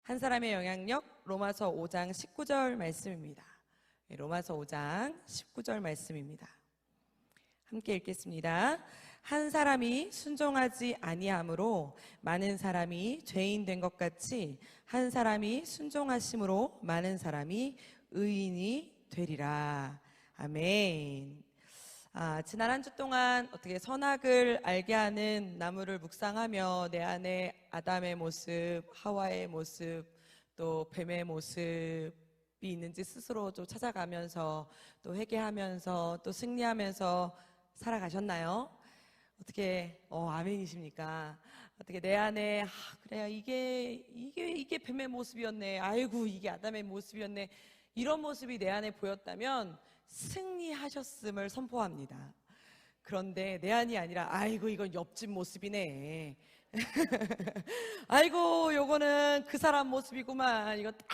한 사람의 영향력, 로마서 5장 19절 말씀입니다. 로마서 5장 19절 말씀입니다. 함께 읽겠습니다. 한 사람이 순종하지 아니함으로 많은 사람이 죄인 된 것 같이 한 사람이 순종하심으로 많은 사람이 의인이 되리라. 아멘. 지난 한 주 동안 어떻게 선악을 알게 하는 나무를 묵상하며 내 안에 아담의 모습, 하와의 모습, 또 뱀의 모습이 있는지 스스로 좀 찾아가면서 또 회개하면서 또 승리하면서 살아가셨나요? 어떻게 아멘이십니까? 어떻게 내 안에 그래요, 이게 뱀의 모습이었네, 아이고 이게 아담의 모습이었네, 이런 모습이 내 안에 보였다면 승리하셨음을 선포합니다. 그런데 내 안이 아니라 아이고 이건 옆집 모습이네, 아이고 요거는 그 사람 모습이구만, 이거 딱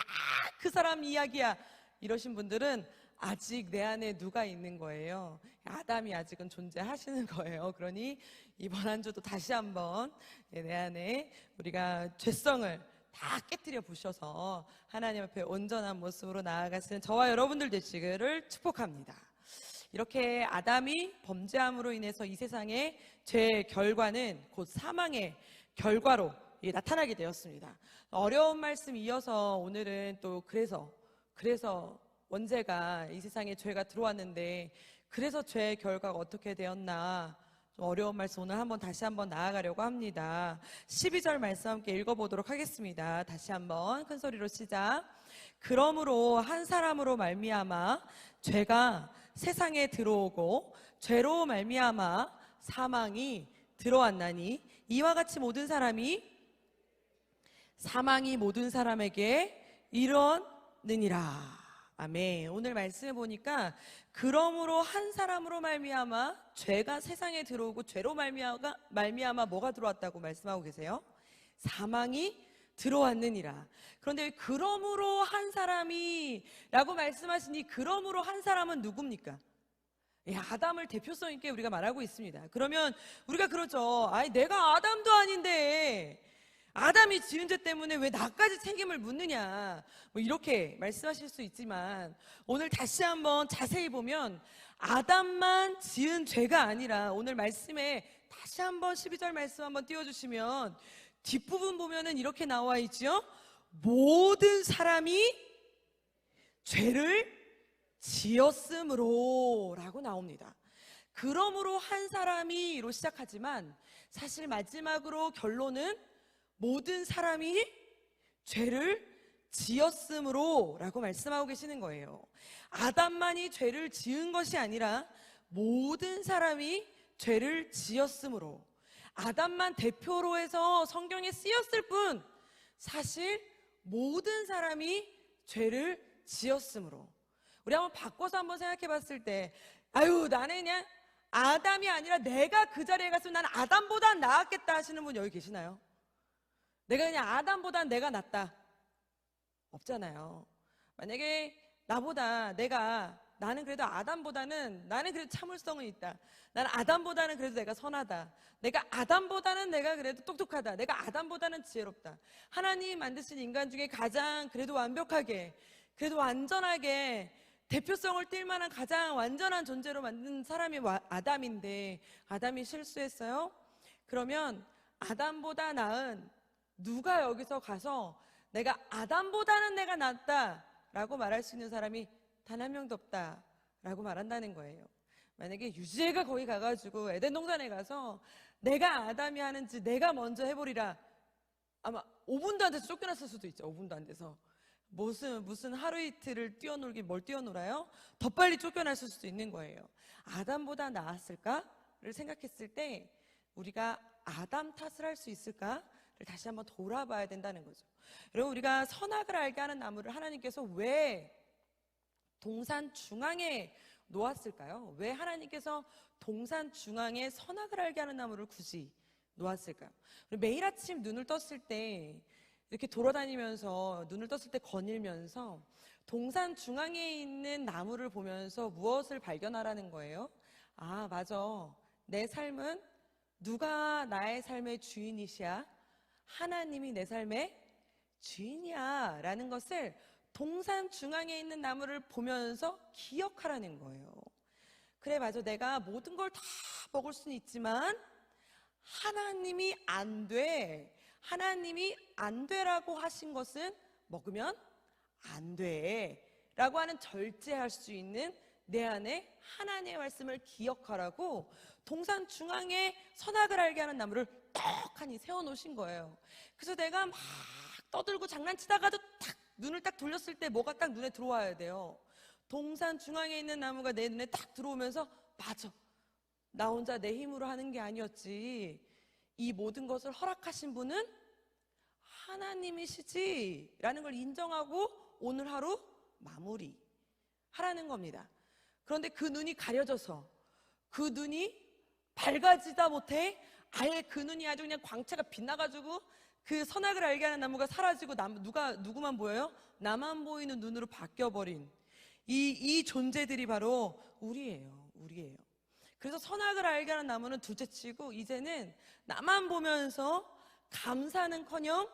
그 사람 이야기야, 이러신 분들은 아직 내 안에 누가 있는 거예요? 아담이 아직은 존재하시는 거예요. 그러니 이번 한 주도 다시 한번 내 안에 우리가 죄성을 다 깨뜨려 부셔서 하나님 앞에 온전한 모습으로 나아가시는 저와 여러분들 되시기를 축복합니다. 이렇게 아담이 범죄함으로 인해서 이 세상의 죄의 결과는 곧 사망의 결과로 나타나게 되었습니다. 어려운 말씀 이어서 오늘은 또 그래서 원죄가 이 세상에 죄가 들어왔는데 그래서 죄의 결과가 어떻게 되었나, 좀 어려운 말씀 오늘 다시 한번 나아가려고 합니다. 12절 말씀 함께 읽어보도록 하겠습니다. 다시 한번 큰 소리로 시작. 그러므로 한 사람으로 말미암아 죄가 세상에 들어오고 죄로 말미암아 사망이 들어왔나니 이와 같이 사망이 모든 사람에게 이르느니라. 아멘. 오늘 말씀을 보니까 그러므로 한 사람으로 말미암아 죄가 세상에 들어오고 죄로 말미암아 뭐가 들어왔다고 말씀하고 계세요? 사망이 들어왔느니라. 그런데 그러므로 한 사람이 라고 말씀하시니 그러므로 한 사람은 누굽니까? 아담을 대표성 있게 우리가 말하고 있습니다. 그러면 우리가 그러죠. 내가 아담도 아닌데 아담이 지은 죄 때문에 왜 나까지 책임을 묻느냐, 이렇게 말씀하실 수 있지만 오늘 다시 한번 자세히 보면 아담만 지은 죄가 아니라 오늘 말씀에 다시 한번 12절 말씀 한번 띄워주시면 뒷부분 보면은 이렇게 나와 있죠. 모든 사람이 죄를 지었으므로 라고 나옵니다. 그러므로 한 사람이로 시작하지만 사실 마지막으로 결론은 모든 사람이 죄를 지었으므로 라고 말씀하고 계시는 거예요. 아담만이 죄를 지은 것이 아니라 모든 사람이 죄를 지었으므로, 아담만 대표로 해서 성경에 쓰였을 뿐 사실 모든 사람이 죄를 지었으므로. 우리 한번 바꿔서 한번 생각해 봤을 때 나는 그냥 아담이 아니라 내가 그 자리에 갔으면 나는 아담보다 나았겠다 하시는 분 여기 계시나요? 내가 그냥 아담보다 내가 낫다, 없잖아요. 만약에 나는 그래도 아담보다는 나는 그래도 참을성은 있다, 나는 아담보다는 그래도 내가 선하다, 내가 아담보다는 내가 그래도 똑똑하다, 내가 아담보다는 지혜롭다, 하나님 만드신 인간 중에 가장 그래도 완벽하게 그래도 완전하게 대표성을 띌 만한 가장 완전한 존재로 만든 사람이 아담인데 아담이 실수했어요? 그러면 아담보다 나은 누가 여기서 가서 내가 아담보다는 내가 낫다 라고 말할 수 있는 사람이 단 한 명도 없다 라고 말한다는 거예요. 만약에 유지혜가 거기 가가지고 에덴 동산에 가서 내가 아담이 하는지 내가 먼저 해보리라, 아마 5분도 안 돼서 쫓겨났을 수도 있죠. 5분도 안 돼서 무슨 하루 이틀을 뛰어놀긴 뭘 뛰어놀아요? 더 빨리 쫓겨났을 수도 있는 거예요. 아담보다 나았을까를 생각했을 때 우리가 아담 탓을 할 수 있을까? 다시 한번 돌아봐야 된다는 거죠. 여러분, 우리가 선악을 알게 하는 나무를 하나님께서 왜 동산 중앙에 놓았을까요? 왜 하나님께서 동산 중앙에 선악을 알게 하는 나무를 굳이 놓았을까요? 매일 아침 눈을 떴을 때 이렇게 돌아다니면서 눈을 떴을 때 거닐면서 동산 중앙에 있는 나무를 보면서 무엇을 발견하라는 거예요? 맞아, 내 삶은 누가 나의 삶의 주인이시야? 하나님이 내 삶의 주인이야 라는 것을 동산 중앙에 있는 나무를 보면서 기억하라는 거예요. 그래, 맞아, 내가 모든 걸 다 먹을 수는 있지만 하나님이 안 돼, 하나님이 안 되라고 하신 것은 먹으면 안 돼 라고 하는 절제할 수 있는 내 안에 하나님의 말씀을 기억하라고 동산 중앙에 선악을 알게 하는 나무를 떡하니 세워놓으신 거예요. 그래서 내가 막 떠들고 장난치다가도 딱 눈을 딱 돌렸을 때 뭐가 딱 눈에 들어와야 돼요. 동산 중앙에 있는 나무가 내 눈에 딱 들어오면서 맞아, 나 혼자 내 힘으로 하는 게 아니었지, 이 모든 것을 허락하신 분은 하나님이시지 라는 걸 인정하고 오늘 하루 마무리 하라는 겁니다. 그런데 그 눈이 가려져서 그 눈이 밝아지다 못해 아예 그 눈이 아주 그냥 광채가 빛나가지고 그 선악을 알게 하는 나무가 사라지고 누구만 보여요? 나만 보이는 눈으로 바뀌어버린 이 존재들이 바로 우리예요. 그래서 선악을 알게 하는 나무는 둘째치고 이제는 나만 보면서 감사는커녕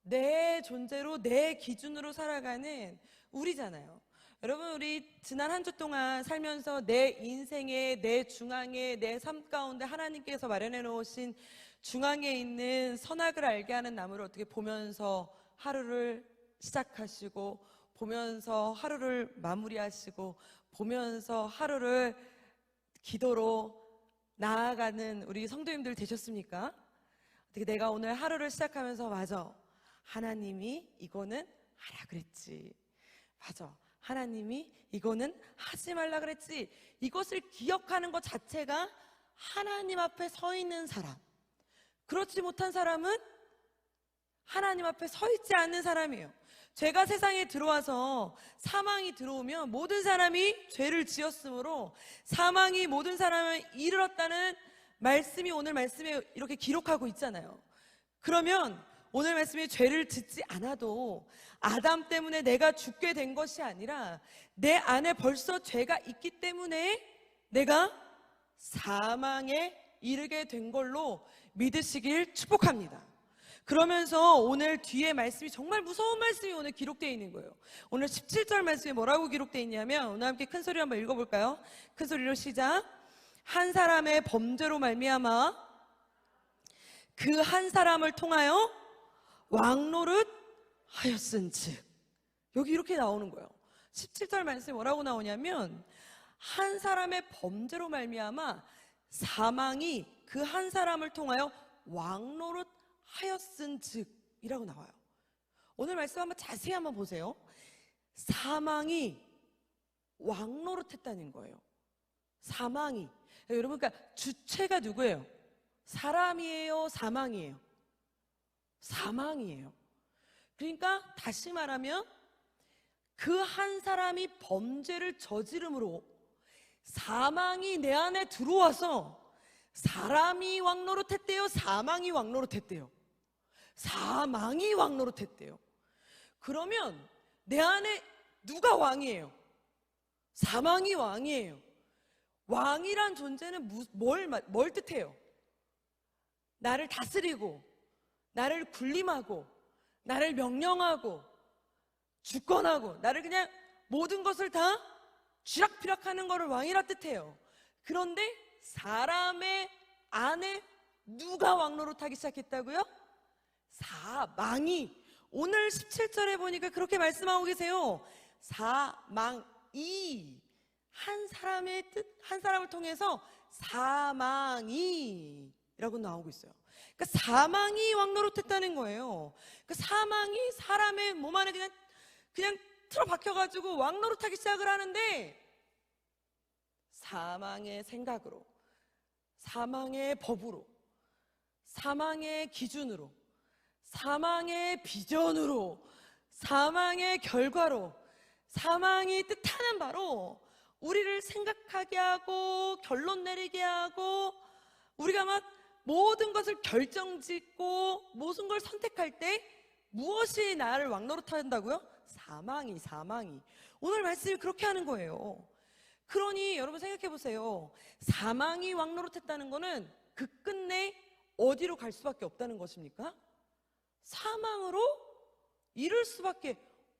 내 존재로 내 기준으로 살아가는 우리잖아요. 여러분, 우리 지난 한 주 동안 살면서 내 인생의 내 중앙에 내 삶 가운데 하나님께서 마련해 놓으신 중앙에 있는 선악을 알게 하는 나무를 어떻게 보면서 하루를 시작하시고 보면서 하루를 마무리하시고 보면서 하루를 기도로 나아가는 우리 성도님들 되셨습니까? 어떻게 내가 오늘 하루를 시작하면서 맞아, 하나님이 이거는 하라 그랬지, 맞아, 하나님이 이거는 하지 말라 그랬지, 이것을 기억하는 것 자체가 하나님 앞에 서 있는 사람. 그렇지 못한 사람은 하나님 앞에 서 있지 않는 사람이에요. 죄가 세상에 들어와서 사망이 들어오면 모든 사람이 죄를 지었으므로 사망이 모든 사람을 이르렀다는 말씀이 오늘 말씀에 이렇게 기록하고 있잖아요. 그러면 오늘 말씀이 죄를 짓지 않아도 아담 때문에 내가 죽게 된 것이 아니라 내 안에 벌써 죄가 있기 때문에 내가 사망에 이르게 된 걸로 믿으시길 축복합니다. 그러면서 오늘 뒤에 말씀이 정말 무서운 말씀이 오늘 기록되어 있는 거예요. 오늘 17절 말씀이 뭐라고 기록되어 있냐면 오늘 함께 큰 소리로 한번 읽어볼까요? 큰 소리로 시작. 한 사람의 범죄로 말미암아 그 한 사람을 통하여 왕노릇 하였은즉. 여기 이렇게 나오는 거예요. 17절 말씀이 뭐라고 나오냐면 한 사람의 범죄로 말미암아 사망이 그 한 사람을 통하여 왕노릇 하였은즉 이라고 나와요. 오늘 말씀 한번 자세히 한번 보세요. 사망이 왕노릇 했다는 거예요. 사망이. 여러분, 그러니까 주체가 누구예요? 사람이에요? 사망이에요? 사망이에요. 그러니까 다시 말하면 그 한 사람이 범죄를 저지름으로 사망이 내 안에 들어와서 사람이 왕노릇했대요? 사망이 왕노릇했대요? 사망이 왕노릇했대요. 그러면 내 안에 누가 왕이에요? 사망이 왕이에요. 왕이란 존재는 뭘 뜻해요? 나를 다스리고 나를 군림하고 나를 명령하고 주권하고 나를 그냥 모든 것을 다 쥐락펴락하는 것을 왕이라 뜻해요. 그런데 사람의 안에 누가 왕노릇하기 시작했다고요? 사망이. 오늘 17절에 보니까 그렇게 말씀하고 계세요. 사망이. 한 사람의 뜻, 한 사람을 통해서 사망이 라고 나오고 있어요. 그러니까 사망이 왕노릇했다는 거예요. 그러니까 사망이 사람의 몸 안에 그냥 틀어박혀가지고 왕노릇하기 시작을 하는데 사망의 생각으로, 사망의 법으로, 사망의 기준으로, 사망의 비전으로, 사망의 결과로, 사망이 뜻하는 바로 우리를 생각하게 하고 결론 내리게 하고 우리가 막 모든 것을 결정짓고 모든 걸 선택할 때 무엇이 나를 왕노릇한다고요? 사망이. 오늘 말씀이 그렇게 하는 거예요. 그러니 여러분 생각해 보세요. 사망이 왕노릇했다는 거는 그 끝내 어디로 갈 수밖에 없다는 것입니까? 사망으로 이룰 수밖에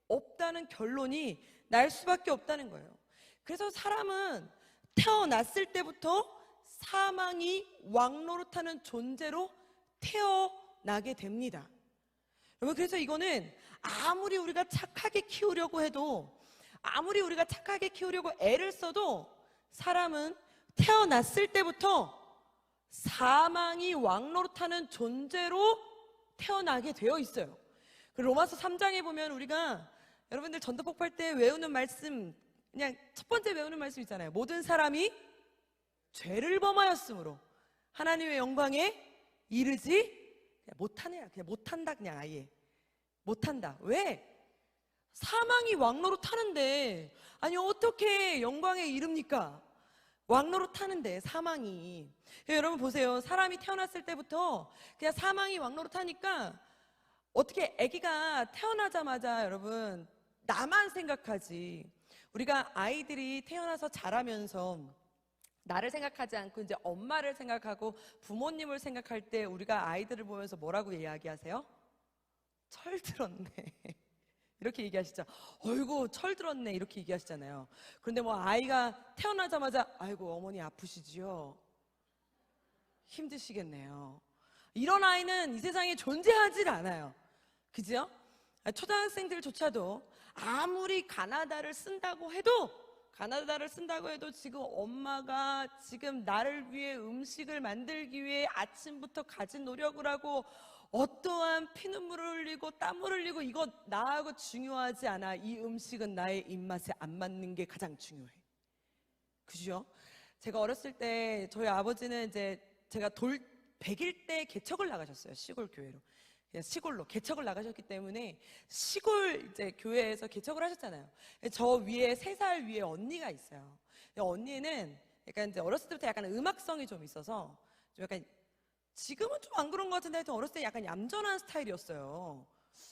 없다는 결론이 날 수밖에 없다는 거예요. 그래서 사람은 태어났을 때부터 사망이 왕노릇하는 존재로 태어나게 됩니다. 여러분, 그래서 이거는 아무리 우리가 착하게 키우려고 해도, 아무리 우리가 착하게 키우려고 애를 써도 사람은 태어났을 때부터 사망이 왕노릇하는 존재로 태어나게 되어 있어요. 로마서 3장에 보면 우리가 여러분들 전도폭발 때 외우는 말씀, 그냥 첫 번째 외우는 말씀 있잖아요. 모든 사람이 죄를 범하였으므로 하나님의 영광에 이르지 못하네. 그냥 못한다. 그냥 아예 못한다. 왜? 사망이 왕노릇하는데, 아니 어떻게 영광에 이릅니까? 왕노릇하는데 사망이. 여러분 보세요. 사람이 태어났을 때부터 그냥 사망이 왕노릇하니까 어떻게 아기가 태어나자마자 여러분 나만 생각하지. 우리가 아이들이 태어나서 자라면서 나를 생각하지 않고 이제 엄마를 생각하고 부모님을 생각할 때 우리가 아이들을 보면서 뭐라고 이야기하세요? 철 들었네. 이렇게 얘기하시죠. 어이구 철 들었네 이렇게 얘기하시잖아요. 그런데 뭐 아이가 태어나자마자 아이고 어머니 아프시지요? 힘드시겠네요. 이런 아이는 이 세상에 존재하질 않아요. 그죠? 초등학생들조차도 아무리 가나다를 쓴다고 해도 지금 엄마가 지금 나를 위해 음식을 만들기 위해 아침부터 가진 노력을 하고 어떠한 피눈물을 흘리고 땀을 흘리고 이거 나하고 중요하지 않아. 이 음식은 나의 입맛에 안 맞는 게 가장 중요해. 그죠? 제가 어렸을 때 저희 아버지는 이제 제가 돌 100일 때 개척을 나가셨어요. 시골 교회로. 그냥 시골로 개척을 나가셨기 때문에 시골 이제 교회에서 개척을 하셨잖아요. 저 위에 3살 위에 언니가 있어요. 언니는 약간 이제 어렸을 때부터 약간 음악성이 좀 있어서 좀 약간 지금은 좀 안 그런 것 같은데 하여튼 어렸을 때 약간 얌전한 스타일이었어요.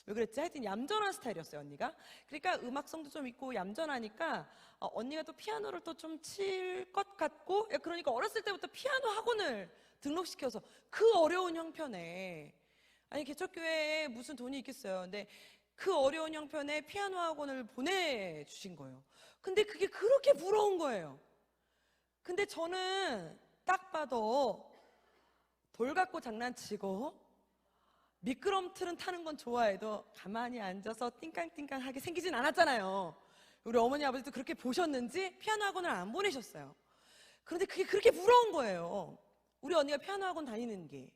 왜 그랬지? 하여튼 얌전한 스타일이었어요, 언니가. 그러니까 음악성도 좀 있고 얌전하니까 언니가 또 피아노를 또 좀 칠 것 같고, 그러니까 어렸을 때부터 피아노 학원을 등록시켜서 그 어려운 형편에, 아니 개척교회에 무슨 돈이 있겠어요. 근데 그 어려운 형편에 피아노 학원을 보내주신 거예요. 근데 그게 그렇게 부러운 거예요. 근데 저는 딱 봐도 돌 갖고 장난치고 미끄럼틀은 타는 건 좋아해도 가만히 앉아서 띵깡띵깡하게 생기진 않았잖아요. 우리 어머니 아버지도 그렇게 보셨는지 피아노 학원을 안 보내셨어요. 그런데 그게 그렇게 부러운 거예요. 우리 언니가 피아노 학원 다니는 게.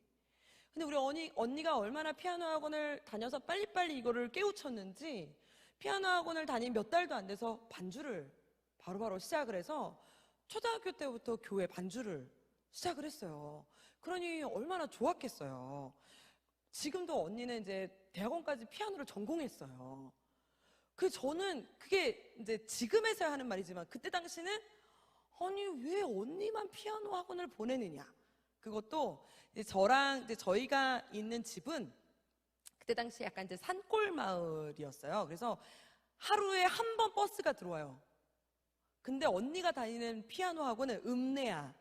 근데 우리 언니가 얼마나 피아노 학원을 다녀서 빨리빨리 이거를 깨우쳤는지 피아노 학원을 다닌 몇 달도 안 돼서 반주를 바로바로 시작을 해서 초등학교 때부터 교회 반주를 시작을 했어요. 그러니 얼마나 좋았겠어요. 지금도 언니는 이제 대학원까지 피아노를 전공했어요. 저는 그게 이제 지금에서야 하는 말이지만 그때 당시는 아니 왜 언니만 피아노 학원을 보내느냐. 그것도 이제 저랑 이제 저희가 있는 집은 그때 당시 약간 이제 산골 마을이었어요. 그래서 하루에 한 번 버스가 들어와요. 근데 언니가 다니는 피아노 학원은 읍내야.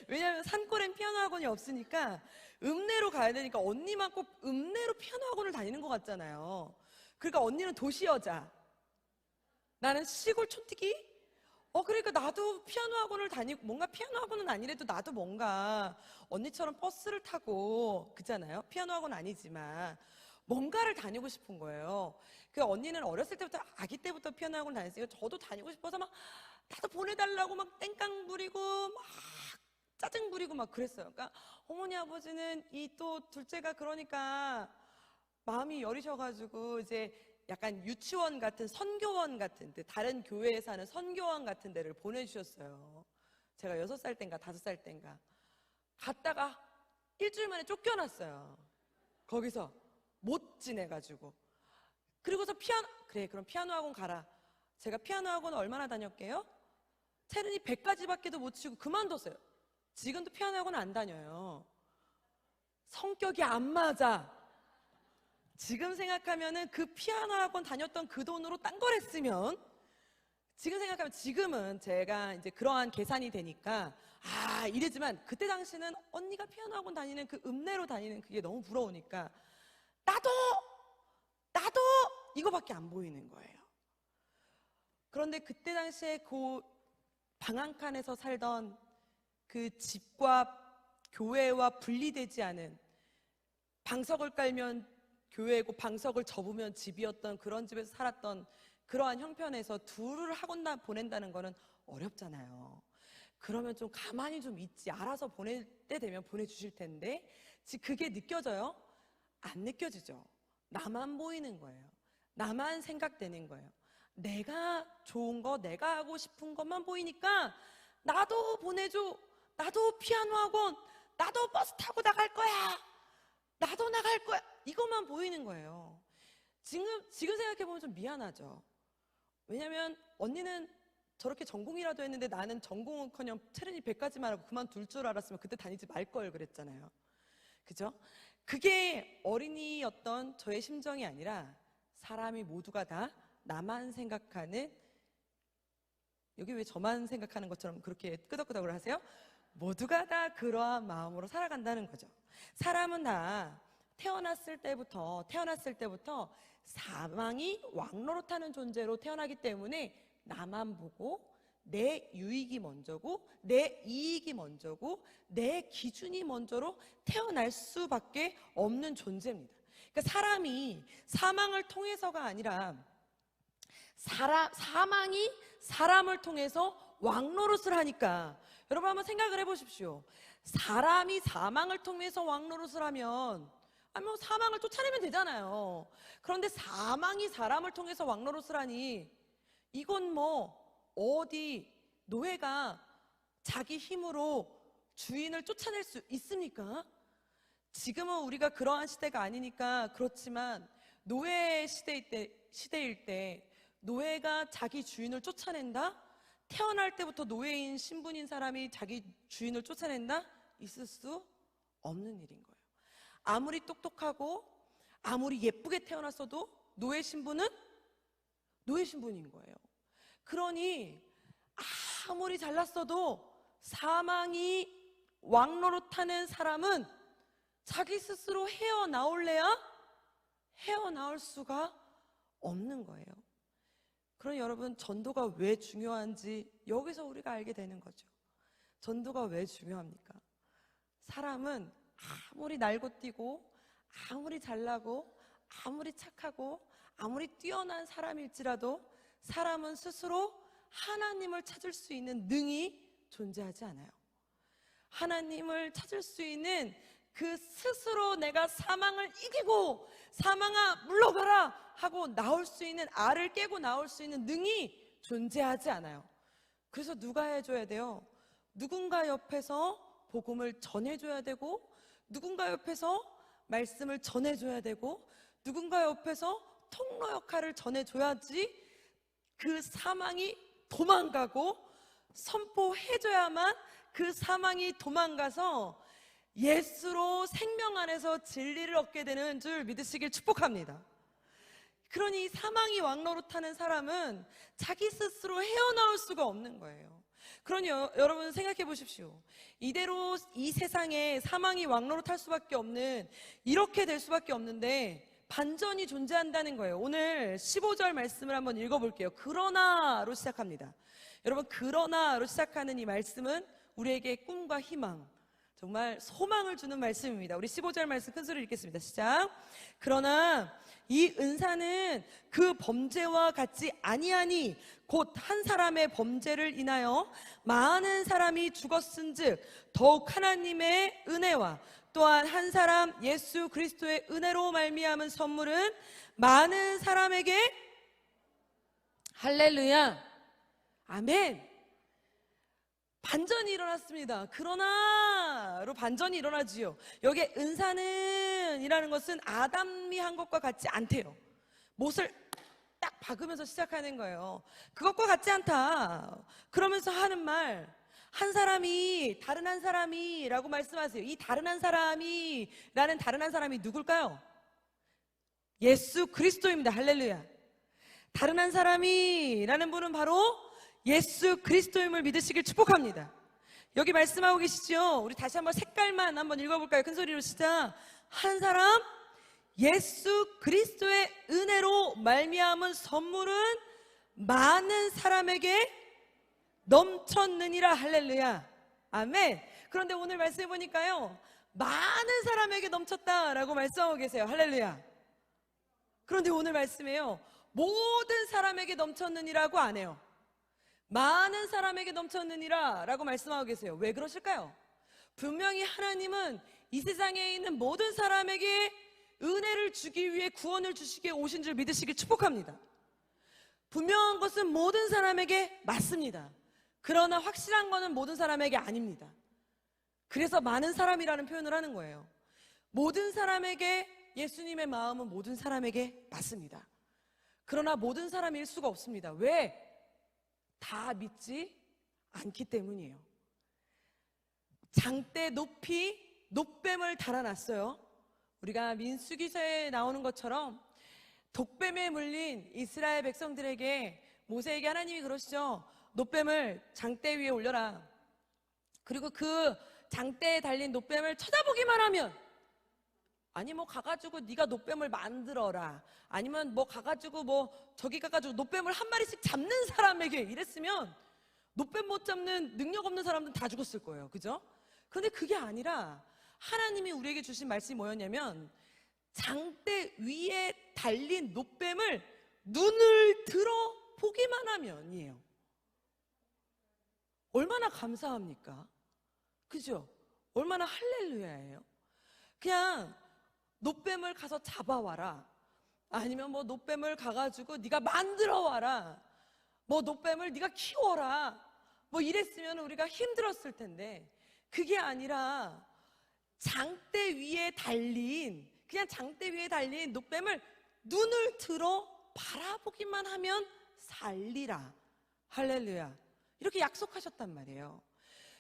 왜냐하면 산골엔 피아노 학원이 없으니까 읍내로 가야 되니까 언니만 꼭 읍내로 피아노 학원을 다니는 것 같잖아요. 그러니까 언니는 도시 여자, 나는 시골 촌뜨기. 그러니까 나도 피아노 학원을 다니고, 뭔가 피아노 학원은 아니래도 나도 뭔가 언니처럼 버스를 타고, 그잖아요. 피아노 학원 아니지만 뭔가를 다니고 싶은 거예요. 그 언니는 어렸을 때부터, 아기 때부터 피아노 학원 다녔으니까 저도 다니고 싶어서 막 나도 보내달라고 막 땡깡 부리고 막 짜증 부리고 막 그랬어요. 그러니까 어머니 아버지는 이 또 둘째가 그러니까 마음이 여리셔가지고 이제 약간 유치원 같은, 선교원 같은 데, 다른 교회에 사는 선교원 같은 데를 보내주셨어요. 제가 6살 땐가 5살 땐가 갔다가 일주일 만에 쫓겨났어요. 거기서 못 지내가지고. 그리고서 그래 그럼 피아노 학원 가라. 제가 피아노 학원 얼마나 다녔게요? 체르니 100가지밖에도 못 치고 그만뒀어요. 지금도 피아노 학원 안 다녀요. 성격이 안 맞아. 지금 생각하면은 그 피아노 학원 다녔던 그 돈으로 딴 걸 했으면, 지금 생각하면 지금은 제가 이제 그러한 계산이 되니까 이랬지만 그때 당시는 언니가 피아노 학원 다니는 그 읍내로 다니는 그게 너무 부러우니까 나도 이거밖에 안 보이는 거예요. 그런데 그때 당시에 그 방한칸에서 살던 그 집과 교회와 분리되지 않은, 방석을 깔면 교회고 방석을 접으면 집이었던 그런 집에서 살았던 그러한 형편에서 둘을 학원 보낸다는 거는 어렵잖아요. 그러면 좀 가만히 좀 있지, 알아서 보낼 때 되면 보내주실 텐데 그게 느껴져요? 안 느껴지죠. 나만 보이는 거예요. 나만 생각되는 거예요. 내가 좋은 거, 내가 하고 싶은 것만 보이니까 나도 보내줘, 나도 피아노 학원, 나도 버스 타고 나갈 거야, 나도 나갈 거야, 이것만 보이는 거예요. 지금 생각해보면 좀 미안하죠. 왜냐면 언니는 저렇게 전공이라도 했는데 나는 전공은커녕 체르니 100가지만 하고 그만둘 줄 알았으면 그때 다니지 말걸 그랬잖아요. 그죠? 그게 어린이였던 저의 심정이 아니라 사람이 모두가 다 나만 생각하는, 여기 왜 저만 생각하는 것처럼 그렇게 끄덕끄덕을 하세요? 모두가 다 그러한 마음으로 살아간다는 거죠. 사람은 다 태어났을 때부터 사망이 왕노릇하는 존재로 태어나기 때문에 나만 보고 내 유익이 먼저고 내 이익이 먼저고 내 기준이 먼저로 태어날 수밖에 없는 존재입니다. 그러니까 사람이 사망을 통해서가 아니라 사망이 사람을 통해서 왕노릇을 하니까, 여러분 한번 생각을 해보십시오. 사람이 사망을 통해서 왕노릇을 하면 뭐 사망을 쫓아내면 되잖아요. 그런데 사망이 사람을 통해서 왕노릇을 하니 이건 뭐 어디 노예가 자기 힘으로 주인을 쫓아낼 수 있습니까? 지금은 우리가 그러한 시대가 아니니까 그렇지만 노예 시대일 때 노예가 자기 주인을 쫓아낸다? 태어날 때부터 노예인 신분인 사람이 자기 주인을 쫓아낸다? 있을 수 없는 일인 거예요. 아무리 똑똑하고 아무리 예쁘게 태어났어도 노예 신분은 노예 신분인 거예요. 그러니 아무리 잘났어도 사망이 왕노릇하는 사람은 자기 스스로 헤어나올래야 헤어나올 수가 없는 거예요. 그러니 여러분, 전도가 왜 중요한지 여기서 우리가 알게 되는 거죠. 전도가 왜 중요합니까? 사람은 아무리 날고 뛰고 아무리 잘나고 아무리 착하고 아무리 뛰어난 사람일지라도 사람은 스스로 하나님을 찾을 수 있는 능이 존재하지 않아요. 하나님을 찾을 수 있는 그 스스로 내가 사망을 이기고 사망아 물러가라 하고 나올 수 있는, 알을 깨고 나올 수 있는 능이 존재하지 않아요. 그래서 누가 해줘야 돼요? 누군가 옆에서 복음을 전해줘야 되고, 누군가 옆에서 말씀을 전해줘야 되고, 누군가 옆에서 통로 역할을 전해줘야지 그 사망이 도망가고, 선포해줘야만 그 사망이 도망가서 예수로 생명 안에서 진리를 얻게 되는 줄 믿으시길 축복합니다. 그러니 사망이 왕노릇하는 사람은 자기 스스로 헤어나올 수가 없는 거예요. 그러니 여러분 생각해 보십시오. 이대로 이 세상에 사망이 왕노릇할 수밖에 없는, 이렇게 될 수밖에 없는데 반전이 존재한다는 거예요. 오늘 15절 말씀을 한번 읽어볼게요. 그러나로 시작합니다. 여러분, 그러나로 시작하는 이 말씀은 우리에게 꿈과 희망, 정말 소망을 주는 말씀입니다. 우리 15절 말씀 큰 소리로 읽겠습니다. 시작. 그러나 이 은사는 그 범죄와 같지 아니하니 곧 한 사람의 범죄를 인하여 많은 사람이 죽었은즉 더욱 하나님의 은혜와 또한 한 사람 예수 그리스도의 은혜로 말미암은 선물은 많은 사람에게, 할렐루야, 아멘. 반전이 일어났습니다. 그러나로 반전이 일어나지요. 여기에 은사는 이라는 것은 아담이 한 것과 같지 않대요. 못을 딱 박으면서 시작하는 거예요. 그것과 같지 않다. 그러면서 하는 말, 한 사람이 다른 한 사람이 라고 말씀하세요. 이 다른 한 사람이 라는 다른 한 사람이 누굴까요? 예수 그리스도입니다. 할렐루야. 다른 한 사람이 라는 분은 바로 예수 그리스도임을 믿으시길 축복합니다. 여기 말씀하고 계시죠? 우리 다시 한번 색깔만 한번 읽어볼까요? 큰 소리로 시작. 한 사람 예수 그리스도의 은혜로 말미암은 선물은 많은 사람에게 넘쳤느니라. 할렐루야. 아멘. 그런데 오늘 말씀해 보니까요, 많은 사람에게 넘쳤다라고 말씀하고 계세요. 할렐루야. 그런데 오늘 말씀에요, 모든 사람에게 넘쳤느니라고 안 해요. 많은 사람에게 넘쳤느니라 라고 말씀하고 계세요. 왜 그러실까요? 분명히 하나님은 이 세상에 있는 모든 사람에게 은혜를 주기 위해 구원을 주시기에 오신 줄 믿으시길 축복합니다. 분명한 것은 모든 사람에게 맞습니다. 그러나 확실한 것은 모든 사람에게 아닙니다. 그래서 많은 사람이라는 표현을 하는 거예요. 모든 사람에게 예수님의 마음은 모든 사람에게 맞습니다. 그러나 모든 사람일 수가 없습니다. 왜? 다 믿지 않기 때문이에요. 장대 높이 놋뱀을 달아놨어요. 우리가 민수기서에 나오는 것처럼 독뱀에 물린 이스라엘 백성들에게, 모세에게 하나님이 그러시죠. 놋뱀을 장대 위에 올려라. 그리고 그 장대에 달린 놋뱀을 쳐다보기만 하면, 아니 뭐 가가지고 네가 놋뱀을 만들어라, 아니면 뭐 가가지고 뭐 저기 가가지고 놋뱀을 한 마리씩 잡는 사람에게 이랬으면 놋뱀 못 잡는 능력 없는 사람들은 다 죽었을 거예요. 그죠? 그런데 그게 아니라 하나님이 우리에게 주신 말씀이 뭐였냐면, 장대 위에 달린 놋뱀을 눈을 들어 보기만 하면이에요. 얼마나 감사합니까? 그죠? 얼마나 할렐루야예요. 그냥 놋뱀을 가서 잡아와라, 아니면 뭐 놋뱀을 가가지고 네가 만들어와라, 뭐 놋뱀을 네가 키워라, 뭐 이랬으면 우리가 힘들었을 텐데, 그게 아니라 장대 위에 달린, 그냥 장대 위에 달린 놋뱀을 눈을 들어 바라보기만 하면 살리라. 할렐루야. 이렇게 약속하셨단 말이에요.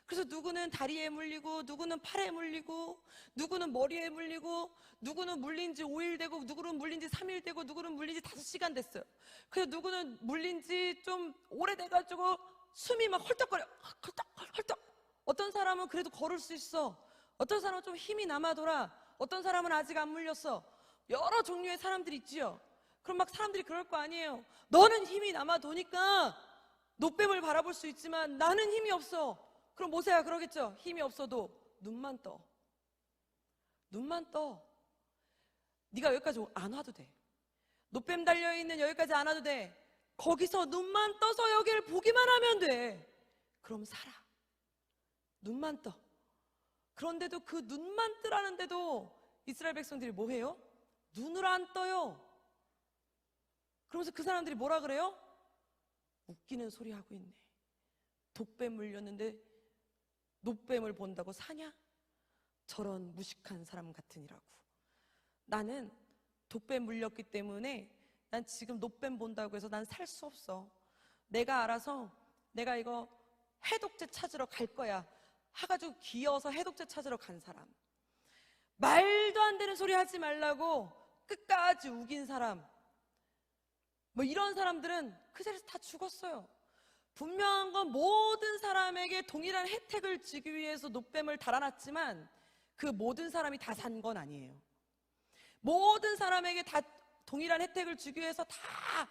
그래서 누구는 다리에 물리고, 누구는 팔에 물리고, 누구는 머리에 물리고, 누구는 물린 지 5일 되고, 누구는 물린 지 3일 되고, 누구는 물린 지 5시간 됐어요. 그래서 누구는 물린 지 좀 오래돼가지고 숨이 막 헐떡거려. 헐떡. 어떤 사람은 그래도 걸을 수 있어. 어떤 사람은 좀 힘이 남아돌아. 어떤 사람은 아직 안 물렸어. 여러 종류의 사람들이 있지요. 그럼 막 사람들이 그럴 거 아니에요. 너는 힘이 남아도니까 놋뱀을 바라볼 수 있지만 나는 힘이 없어. 그럼 모세가 그러겠죠. 힘이 없어도 눈만 떠. 눈만 떠. 네가 여기까지 안 와도 돼. 놋뱀 달려있는 여기까지 안 와도 돼. 거기서 눈만 떠서 여기를 보기만 하면 돼. 그럼 살아. 눈만 떠. 그런데도 그 눈만 뜨라는데도 이스라엘 백성들이 뭐 해요? 눈을 안 떠요. 그러면서 그 사람들이 뭐라 그래요? 웃기는 소리 하고 있네. 독뱀 물렸는데 놋뱀을 본다고 사냐? 저런 무식한 사람 같으니라고. 나는 독뱀 물렸기 때문에 난 지금 놋뱀 본다고 해서 난 살 수 없어. 내가 알아서 내가 이거 해독제 찾으러 갈 거야 해가지고 기어서 해독제 찾으러 간 사람, 말도 안 되는 소리 하지 말라고 끝까지 우긴 사람, 뭐 이런 사람들은 그 자리에서 다 죽었어요. 분명한 건 모든 사람에게 동일한 혜택을 주기 위해서 놋뱀을 달아놨지만 그 모든 사람이 다 산 건 아니에요. 모든 사람에게 다 동일한 혜택을 주기 위해서 다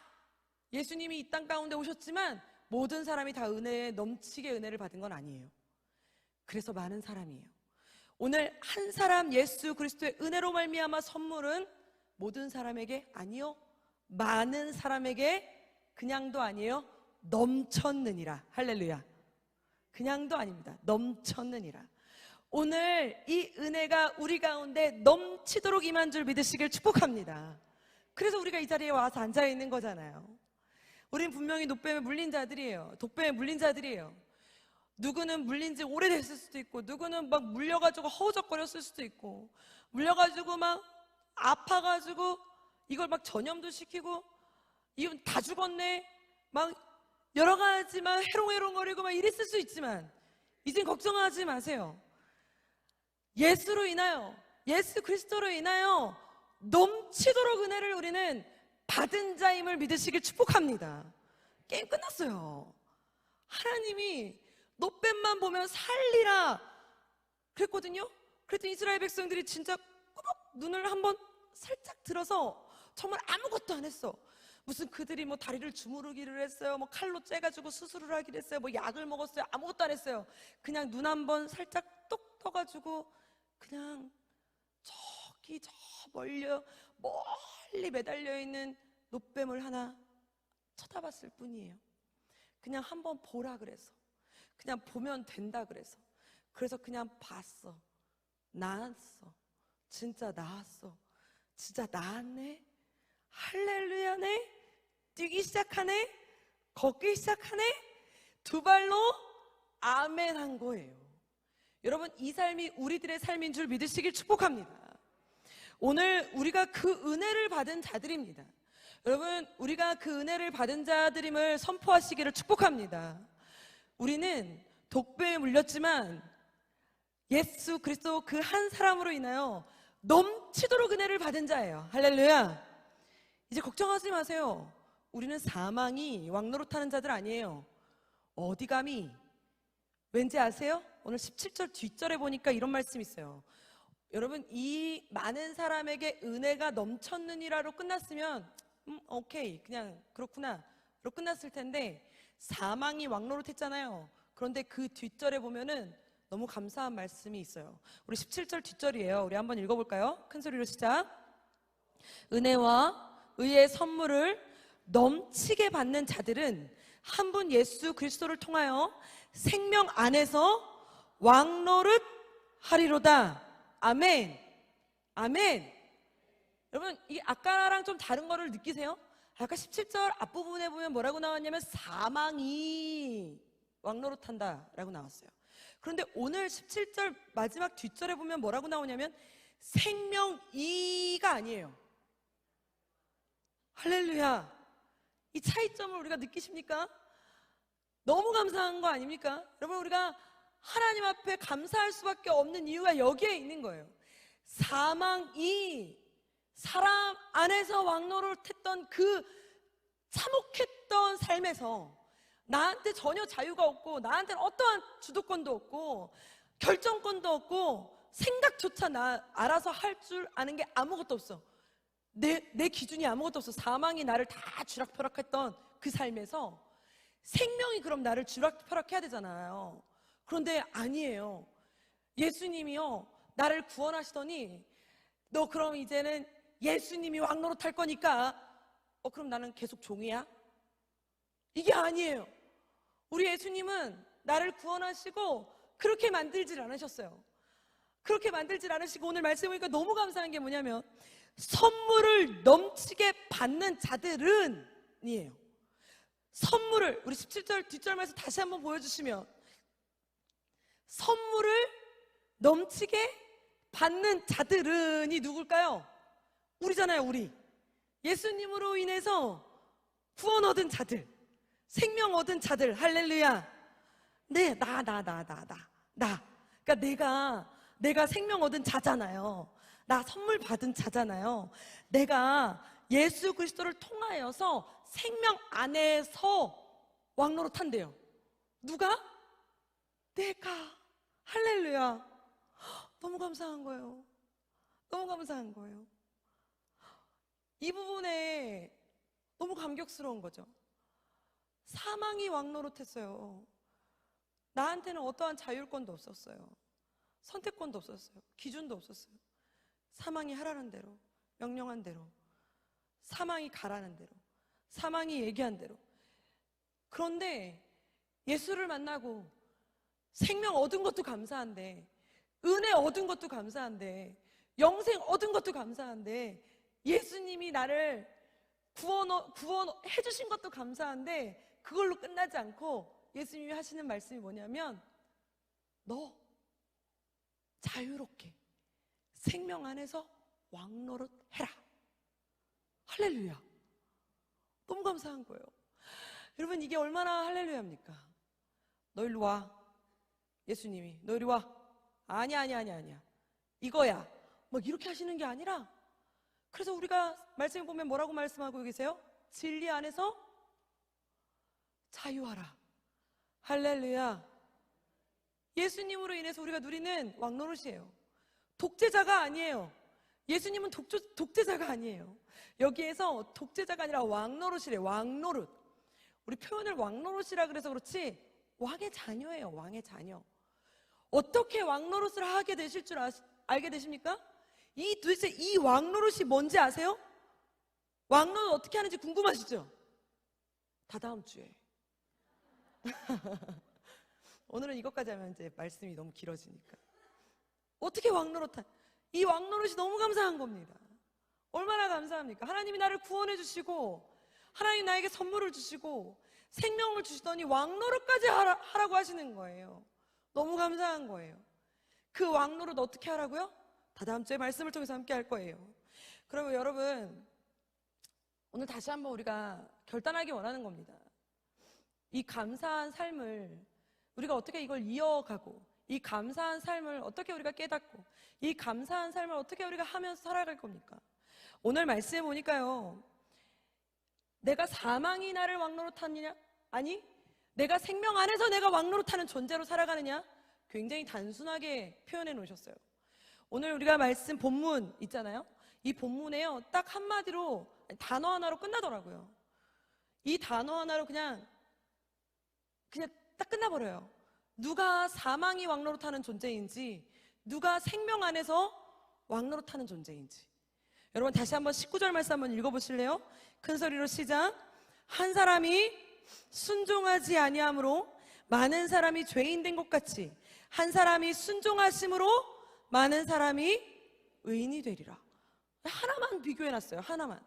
예수님이 이 땅 가운데 오셨지만 모든 사람이 다 은혜에 넘치게 은혜를 받은 건 아니에요. 그래서 많은 사람이에요. 오늘 한 사람 예수 그리스도의 은혜로 말미암아 선물은 모든 사람에게 아니요, 많은 사람에게 그냥도 아니에요, 넘쳤느니라. 할렐루야. 그냥도 아닙니다. 넘쳤느니라. 오늘 이 은혜가 우리 가운데 넘치도록 임한 줄 믿으시길 축복합니다. 그래서 우리가 이 자리에 와서 앉아 있는 거잖아요. 우린 분명히 놋뱀에 물린 자들이에요. 독뱀에 물린 자들이에요. 누구는 물린 지 오래됐을 수도 있고, 누구는 막 물려가지고 허우적거렸을 수도 있고, 물려가지고 막 아파가지고 이걸 막 전염도 시키고, 이건 다 죽었네, 막 여러 가지 막 해롱해롱거리고 막 이랬을 수 있지만 이젠 걱정하지 마세요. 예수로 인하여, 예수 그리스도로 인하여 넘치도록 은혜를 우리는 받은 자임을 믿으시길 축복합니다. 게임 끝났어요. 하나님이 놋뱀만 보면 살리라 그랬거든요. 그랬더니 이스라엘 백성들이 진짜 꾸벅 눈을 한번 살짝 들어서 정말 아무것도 안 했어. 무슨 그들이 뭐 다리를 주무르기를 했어요, 뭐 칼로 째가지고 수술을 하기를 했어요, 뭐 약을 먹었어요. 아무것도 안 했어요. 그냥 눈 한번 살짝 똑 떠가지고 그냥 저기 저 멀리 매달려 있는 노뱀을 하나 쳐다봤을 뿐이에요. 그냥 한번 보라 그래서, 그냥 보면 된다 그래서, 그래서 그냥 봤어. 나았어. 진짜 나았어. 진짜 나았네. 할렐루야네. 뛰기 시작하네. 걷기 시작하네. 두 발로 아멘 한 거예요. 여러분, 이 삶이 우리들의 삶인 줄 믿으시길 축복합니다. 오늘 우리가 그 은혜를 받은 자들입니다. 여러분, 우리가 그 은혜를 받은 자들임을 선포하시기를 축복합니다. 우리는 독배에 물렸지만 예수 그리스도 그 한 사람으로 인하여 넘치도록 은혜를 받은 자예요. 할렐루야. 이제 걱정하지 마세요. 우리는 사망이 왕노릇하는 자들 아니에요. 어디 감히. 왠지 아세요? 오늘 17절 뒷절에 보니까 이런 말씀이 있어요. 여러분, 이 많은 사람에게 은혜가 넘쳤느니라로 끝났으면 오케이, 그냥 그렇구나 로 끝났을 텐데, 사망이 왕노릇했잖아요. 그런데 그 뒷절에 보면은 너무 감사한 말씀이 있어요. 우리 17절 뒷절이에요. 우리 한번 읽어볼까요? 큰 소리로 시작. 은혜와 의의 선물을 넘치게 받는 자들은 한 분 예수 그리스도를 통하여 생명 안에서 왕노릇 하리로다. 아멘. 아멘. 여러분, 이 아까랑 좀 다른 거를 느끼세요? 아까 17절 앞부분에 보면 뭐라고 나왔냐면 사망이 왕노릇한다 라고 나왔어요. 그런데 오늘 17절 마지막 뒷절에 보면 뭐라고 나오냐면 생명이가 아니에요. 할렐루야. 이 차이점을 우리가 느끼십니까? 너무 감사한 거 아닙니까? 여러분, 우리가 하나님 앞에 감사할 수밖에 없는 이유가 여기에 있는 거예요. 사망이 사람 안에서 왕노릇했던 그 참혹했던 삶에서 나한테 전혀 자유가 없고, 나한테는 어떠한 주도권도 없고 결정권도 없고 생각조차 나 알아서 할 줄 아는 게 아무것도 없어. 내 기준이 아무것도 없어. 사망이 나를 다 쥐락펴락했던 그 삶에서 생명이 그럼 나를 쥐락펴락해야 되잖아요. 그런데 아니에요. 예수님이요, 나를 구원하시더니 너 그럼 이제는 예수님이 왕노릇 할 거니까 그럼 나는 계속 종이야? 이게 아니에요. 우리 예수님은 나를 구원하시고 그렇게 만들질 않으셨어요. 그렇게 만들질 않으시고, 오늘 말씀 보니까 너무 감사한 게 뭐냐면 선물을 넘치게 받는 자들은 이에요. 선물을, 우리 17절 뒷절 말씀 다시 한번 보여주시면, 선물을 넘치게 받는 자들은이 누굴까요? 우리잖아요. 우리 예수님으로 인해서 구원 얻은 자들, 생명 얻은 자들. 할렐루야. 네, 그러니까 내가 생명 얻은 자잖아요. 나 선물 받은 자잖아요. 내가 예수 그리스도를 통하여서 생명 안에서 왕노릇한대요. 누가? 내가. 할렐루야. 너무 감사한 거예요. 너무 감사한 거예요. 이 부분에 너무 감격스러운 거죠. 사망이 왕노릇했어요. 나한테는 어떠한 자율권도 없었어요. 선택권도 없었어요. 기준도 없었어요. 사망이 하라는 대로, 명령한 대로, 사망이 가라는 대로, 사망이 얘기한 대로. 그런데 예수를 만나고 생명 얻은 것도 감사한데, 은혜 얻은 것도 감사한데, 영생 얻은 것도 감사한데, 예수님이 나를 구원해 주신 것도 감사한데, 그걸로 끝나지 않고 예수님이 하시는 말씀이 뭐냐면, 너 자유롭게 생명 안에서 왕노릇 해라. 할렐루야. 너무 감사한 거예요. 여러분, 이게 얼마나 할렐루야입니까? 너 일로 와. 예수님이 너 이리 와. 아니야 이거야. 막 이렇게 하시는 게 아니라, 그래서 우리가 말씀을 보면 뭐라고 말씀하고 계세요? 진리 안에서 자유하라. 할렐루야. 예수님으로 인해서 우리가 누리는 왕노릇이에요. 독재자가 아니에요. 예수님은 독재자가 아니에요. 여기에서 독재자가 아니라 왕노릇이래요. 왕노릇. 우리 표현을 왕노릇이라 그래서 그렇지 왕의 자녀예요. 왕의 자녀. 어떻게 왕노릇을 하게 되실 줄 알게 되십니까? 도대체 이 왕노릇이 뭔지 아세요? 왕노릇 어떻게 하는지 궁금하시죠? 다 다음 주에. 오늘은 이것까지 하면 이제 말씀이 너무 길어지니까. 어떻게 이 왕노릇이 너무 감사한 겁니다. 얼마나 감사합니까? 하나님이 나를 구원해 주시고 하나님 나에게 선물을 주시고 생명을 주시더니 왕노릇까지 하라고 하시는 거예요. 너무 감사한 거예요. 그 왕노릇 어떻게 하라고요? 다 다음 주에 말씀을 통해서 함께 할 거예요. 그러면 여러분, 오늘 다시 한번 우리가 결단하기 원하는 겁니다. 이 감사한 삶을 우리가 어떻게 이걸 이어가고, 이 감사한 삶을 어떻게 우리가 깨닫고, 이 감사한 삶을 어떻게 우리가 하면서 살아갈 겁니까? 오늘 말씀해 보니까요, 내가 사망이 나를 왕노릇하느냐? 아니, 내가 생명 안에서 내가 왕노릇하는 존재로 살아가느냐? 굉장히 단순하게 표현해 놓으셨어요. 오늘 우리가 말씀 본문 있잖아요. 이 본문에요, 딱 한마디로 단어 하나로 끝나더라고요. 이 단어 하나로 그냥 딱 끝나버려요. 누가 사망이 왕노릇하는 존재인지, 누가 생명 안에서 왕노릇하는 존재인지. 여러분 다시 한번 19절 말씀 한번 읽어보실래요? 큰 소리로 시작. 한 사람이 순종하지 아니함으로 많은 사람이 죄인 된 것 같이 한 사람이 순종하심으로 많은 사람이 의인이 되리라. 하나만 비교해놨어요. 하나만.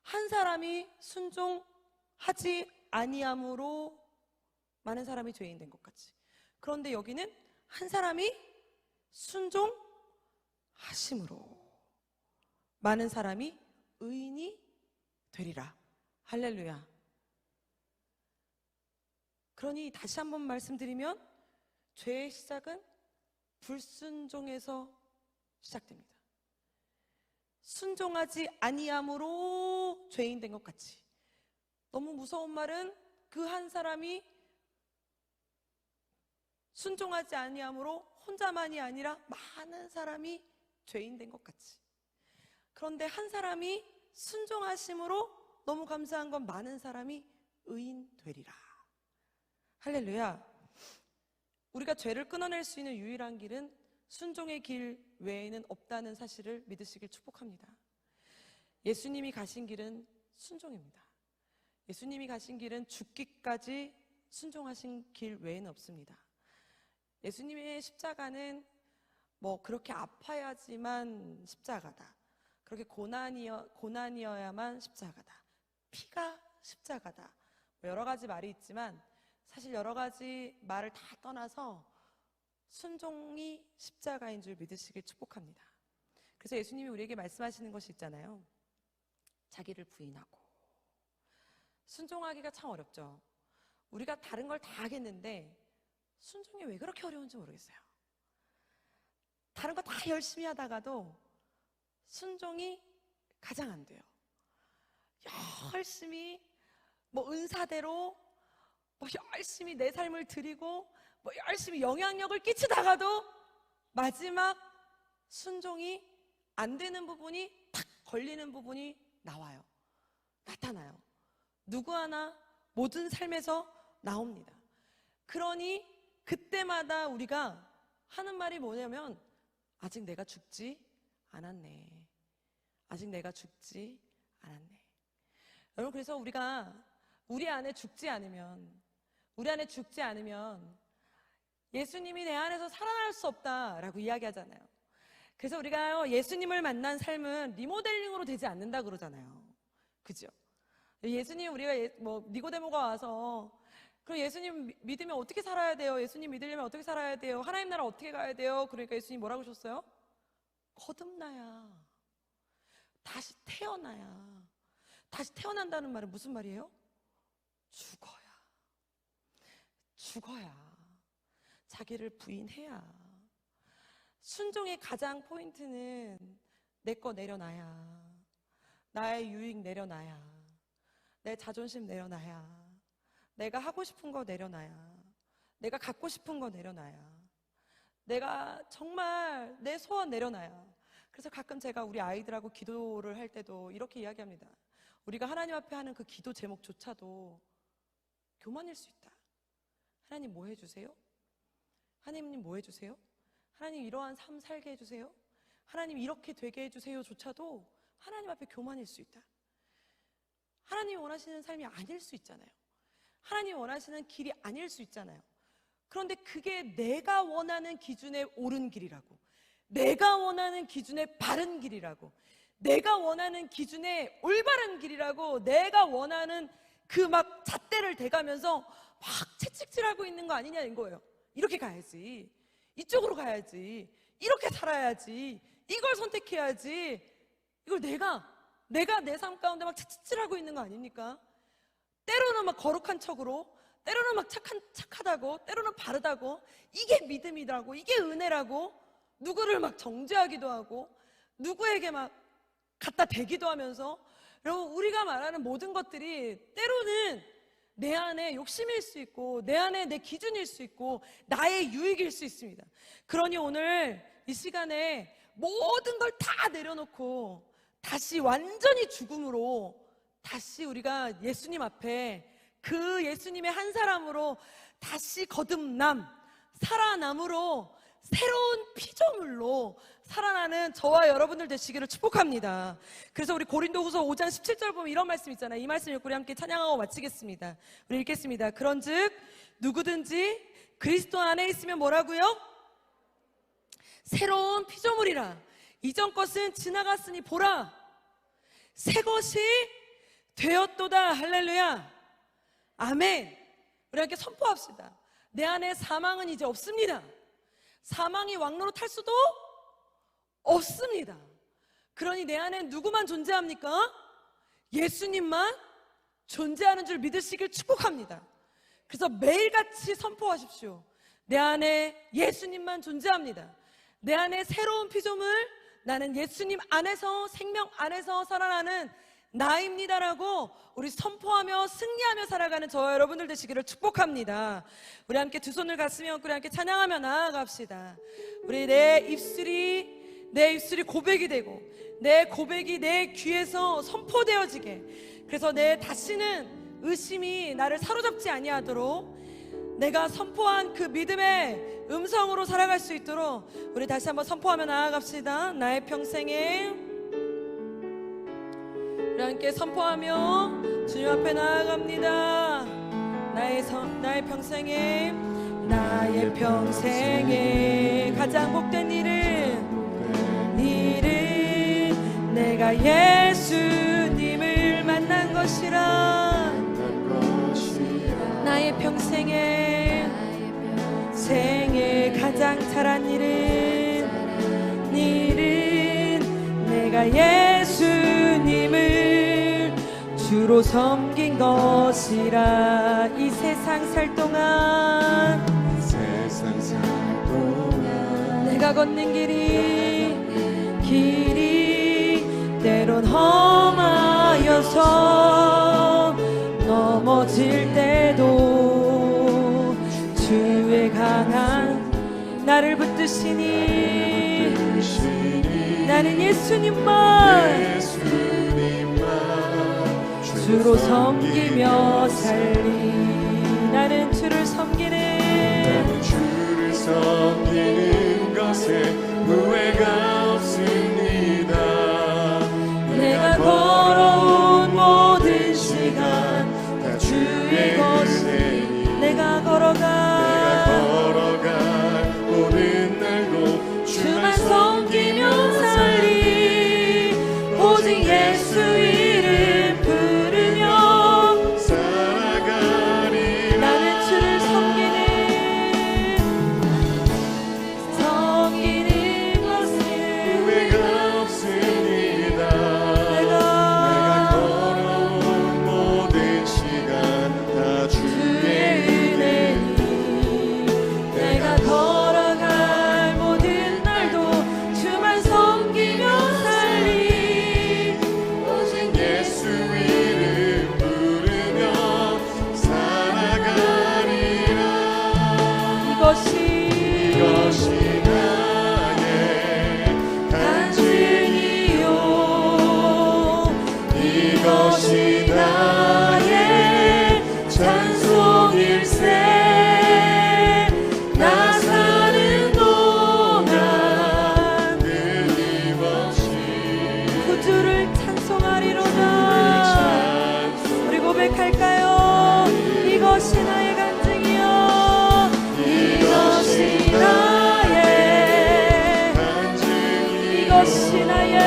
한 사람이 순종하지 아니함으로 많은 사람이 죄인 된 것 같이. 그런데 여기는 한 사람이 순종하심으로 많은 사람이 의인이 되리라. 할렐루야. 그러니 다시 한번 말씀드리면 죄의 시작은 불순종에서 시작됩니다. 순종하지 아니함으로 죄인 된 것 같이. 너무 무서운 말은 그 한 사람이 순종하지 아니함으로 혼자만이 아니라 많은 사람이 죄인 된 것 같이. 그런데 한 사람이 순종하심으로 너무 감사한 건 많은 사람이 의인 되리라. 할렐루야. 우리가 죄를 끊어낼 수 있는 유일한 길은 순종의 길 외에는 없다는 사실을 믿으시길 축복합니다. 예수님이 가신 길은 순종입니다. 예수님이 가신 길은 죽기까지 순종하신 길 외에는 없습니다. 예수님의 십자가는 뭐 그렇게 아파야지만 십자가다, 그렇게 고난이어야만 십자가다, 피가 십자가다, 뭐 여러 가지 말이 있지만 사실 여러 가지 말을 다 떠나서 순종이 십자가인 줄 믿으시길 축복합니다. 그래서 예수님이 우리에게 말씀하시는 것이 있잖아요. 자기를 부인하고. 순종하기가 참 어렵죠. 우리가 다른 걸 다 하겠는데 순종이 왜 그렇게 어려운지 모르겠어요. 다른 거 다 열심히 하다가도 순종이 가장 안 돼요. 열심히 뭐 은사대로 뭐 열심히 내 삶을 드리고 뭐 열심히 영향력을 끼치다가도 마지막 순종이 안 되는 부분이 탁 걸리는 부분이 나타나요. 누구 하나 모든 삶에서 나옵니다. 그러니 그때마다 우리가 하는 말이 뭐냐면 아직 내가 죽지 않았네. 아직 내가 죽지 않았네. 여러분, 그래서 우리가 우리 안에 죽지 않으면 예수님이 내 안에서 살아날 수 없다라고 이야기하잖아요. 그래서 우리가 예수님을 만난 삶은 리모델링으로 되지 않는다 그러잖아요. 그죠? 예수님, 우리가 뭐 니고데모가 와서 그럼 예수님 믿으면 어떻게 살아야 돼요? 예수님 믿으려면 어떻게 살아야 돼요? 하나님 나라 어떻게 가야 돼요? 그러니까 예수님 뭐라고 하셨어요? 거듭나야, 다시 태어나야. 다시 태어난다는 말은 무슨 말이에요? 죽어야, 자기를 부인해야. 순종의 가장 포인트는 내 거 내려놔야, 나의 유익 내려놔야, 내 자존심 내려놔야, 내가 하고 싶은 거 내려놔야, 내가 갖고 싶은 거 내려놔야, 내가 정말 내 소원 내려놔야. 그래서 가끔 제가 우리 아이들하고 기도를 할 때도 이렇게 이야기합니다. 우리가 하나님 앞에 하는 그 기도 제목조차도 교만일 수 있다. 하나님 뭐 해주세요? 하나님 뭐 해주세요? 하나님 이러한 삶 살게 해주세요? 하나님 이렇게 되게 해주세요 조차도 하나님 앞에 교만일 수 있다. 하나님이 원하시는 삶이 아닐 수 있잖아요. 하나님이 원하시는 길이 아닐 수 있잖아요. 그런데 그게 내가 원하는 기준에 옳은 길이라고, 내가 원하는 기준에 바른 길이라고, 내가 원하는 기준에 올바른 길이라고, 내가 원하는 그 막 잣대를 대가면서 막 채찍질하고 있는 거 아니냐는 거예요. 이렇게 가야지, 이쪽으로 가야지, 이렇게 살아야지, 이걸 선택해야지. 이걸 내가 내 삶 가운데 막 채찍질하고 있는 거 아닙니까? 때로는 막 거룩한 척으로, 때로는 막 착하다고, 때로는 바르다고, 이게 믿음이라고, 이게 은혜라고, 누구를 막 정죄하기도 하고, 누구에게 막 갖다 대기도 하면서, 여러분, 우리가 말하는 모든 것들이 때로는 내 안에 욕심일 수 있고, 내 안에 내 기준일 수 있고, 나의 유익일 수 있습니다. 그러니 오늘 이 시간에 모든 걸 다 내려놓고 다시 완전히 죽음으로 다시 우리가 예수님 앞에 그 예수님의 한 사람으로 다시 거듭남, 살아남으로 새로운 피조물로 살아나는 저와 여러분들 되시기를 축복합니다. 그래서 우리 고린도후서 5장 17절 보면 이런 말씀 있잖아요. 이 말씀 읽고 우리 함께 찬양하고 마치겠습니다. 우리 읽겠습니다. 그런즉 누구든지 그리스도 안에 있으면 뭐라고요? 새로운 피조물이라. 이전 것은 지나갔으니 보라, 새 것이 되었도다. 할렐루야, 아멘. 우리 함께 선포합시다. 내 안에 사망은 이제 없습니다. 사망이 왕노릇할 수도 없습니다. 그러니 내 안에 누구만 존재합니까? 예수님만 존재하는 줄 믿으시길 축복합니다. 그래서 매일같이 선포하십시오. 내 안에 예수님만 존재합니다. 내 안에 새로운 피조물, 나는 예수님 안에서, 생명 안에서 살아나는 나입니다라고 우리 선포하며 승리하며 살아가는 저와 여러분들 되시기를 축복합니다. 우리 함께 두 손을 가슴에 얹고 우리 함께 찬양하며 나아갑시다. 우리 내 입술이 고백이 되고, 내 고백이 내 귀에서 선포되어지게, 그래서 내 다시는 의심이 나를 사로잡지 아니하도록 내가 선포한 그 믿음의 음성으로 살아갈 수 있도록 우리 다시 한번 선포하며 나아갑시다. 나의 평생에, 우리 함께 선포하며 주님 앞에 나아갑니다. 나의 평생에, 나의 평생에 가장 복된 일은 내가 예수님을 만난 것이라. 나의 평생에 가장 잘한 일은 내가 예수님을 주로 섬긴 것이라. 이 세상 살 동안 내가 걷는 길이 때론 험하여서 넘어질 때도 주의 강한 나를 붙드시니 나는 예수님만 주로 섬기며 살리. 나는 주를 섬기는 것에 후회가 없습니다. 내가 걸어온 모든 시간 다 주의 것을 내가 걸어갈 오는 날도 주만 섬기며 살리. 오직 예수 이름 부르며 살아가리. 나는 주를 섬기는 이것이 나의 찬송일세. 나 사는 동안 끊임없이 구주를 찬송하리로다. 우리 고백할까요? 이것이 나의 간증이요, 이것이 나의 간증이요, 이것이 나의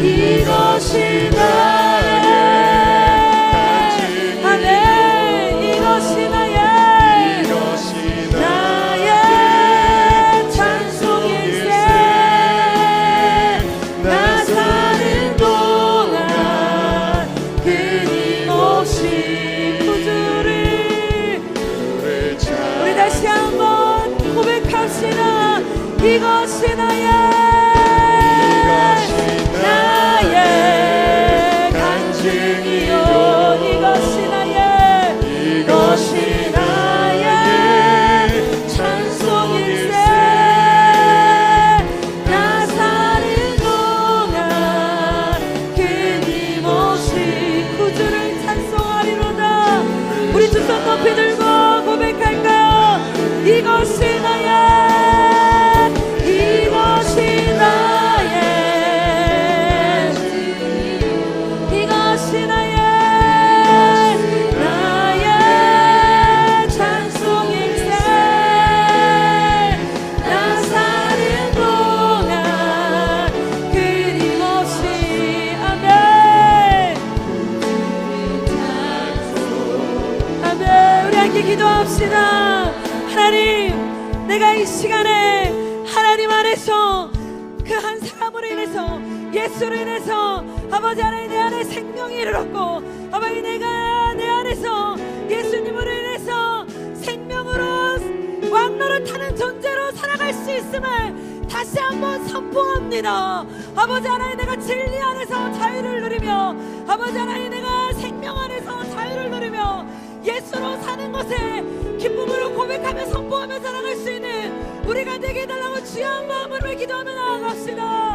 이것이 나의 아멘. 이것이 나의 찬송일세. 나 사는 동안 끊임없이 구주를 우리 다시 한번 고백합시다. 이것이 나의 높이 들고 고백할까요? 이것이 나의, 이것이 나의, 이것이 나의, 나의 찬송일세. 나 사는 동안 끊임없이 아멘. 아멘. 우리 함께 기도합시다. 하나님, 내가 이 시간에 하나님 안에서 그 한 사람으로 인해서, 예수로 인해서 아버지 하나님 내 안에 생명이 일어났고, 아버지 내가 내 안에서 예수님으로 인해서 생명으로 왕로를 타는 존재로 살아갈 수 있음을 다시 한번 선포합니다. 아버지 하나님, 내가 진리 안에서 자유를 누리며, 아버지 하나님 내가 생명 안에서 자유를 누리며 예수로 사는 것에 기쁨으로 고백하며 선포하며 살아갈 수 있는 우리가 되게 해달라고 주여 마음으로 기도하며 나아갑시다.